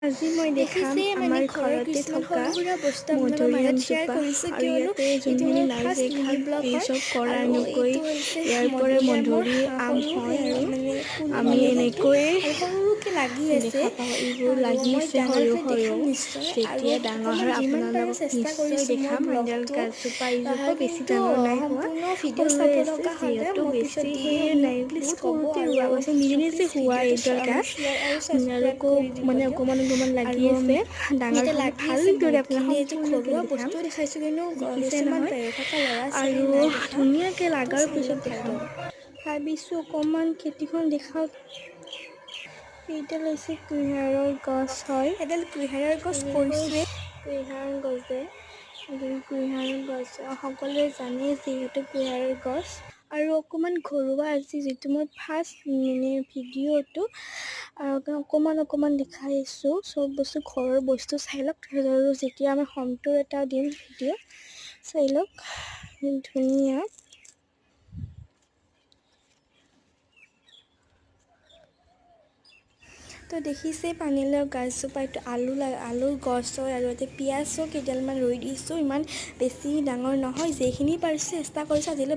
আজি মই দেখাম আমাৰ ঘৰতে থকা মধুৰিআমজোপা আৰু ইয়াতে যোনখিনি লাল ৰেখাত এই চব কৰা নকৈ ইয়াৰ পৰা মধুৰি আম হয় আৰু আমি এনেকৈয়ে দেখা পাওঁ এইবোৰ লাগি আছে সৰু সৰু যেতিয়া ডাঙৰ হয় আপোনালোকক নিশ্চয় দেখাম এডাল গাছজোপা এইজোপা বেছি ডাঙৰ নাই হোৱা সৰুৱে আছে যিহেতু বেছি সেয়ে নাই বহুত সৰুতে ৰোৱা গৈছে নিজে নিজে হোৱা এইডাল গাছ আৰু মানে অকণমান লাগি আছে ডাঙৰ হ'লে ভালদৰে আপোনাক সম্পূৰ্ণকৈ দেখাম দেখিছে নহয় আৰু ধুনীয়াকৈ লগাৰ পিছত দেখাম ভাবিছোঁ অকণমান খেতিখন দেখাওক এইডাল হৈছে কুঁহিয়াৰৰ গছ হয় এডাল কুঁহিয়াৰৰ গছ পৰিছোৱে কুঁহিয়াৰ গছে কুঁহিয়াৰৰ গছ সকলোৱে জানে যিহেতু কুঁহিয়াৰৰ গছ আৰু অকণমান ঘৰুৱা আজি যিটো মই ফাৰ্ষ্ট ভিডিঅ'টো অকণমান দেখাই আছোঁ চব বস্তু ঘৰৰ বস্তু চাই লওক আৰু যেতিয়া আমি হোমটোৰ এটা দিম ভিডিঅ' চাই লওক ধুনীয়া তো দেখিছে পানীলাও গাছজোপা এইটো আলুৰ গছ হয় আৰু ইয়াতে পিঁয়াজো কেইডালমান ৰুই দিছোঁ ইমান বেছি ডাঙৰ নহয় যিখিনি পাৰিছোঁ চেষ্টা কৰিছোঁ আজিলৈ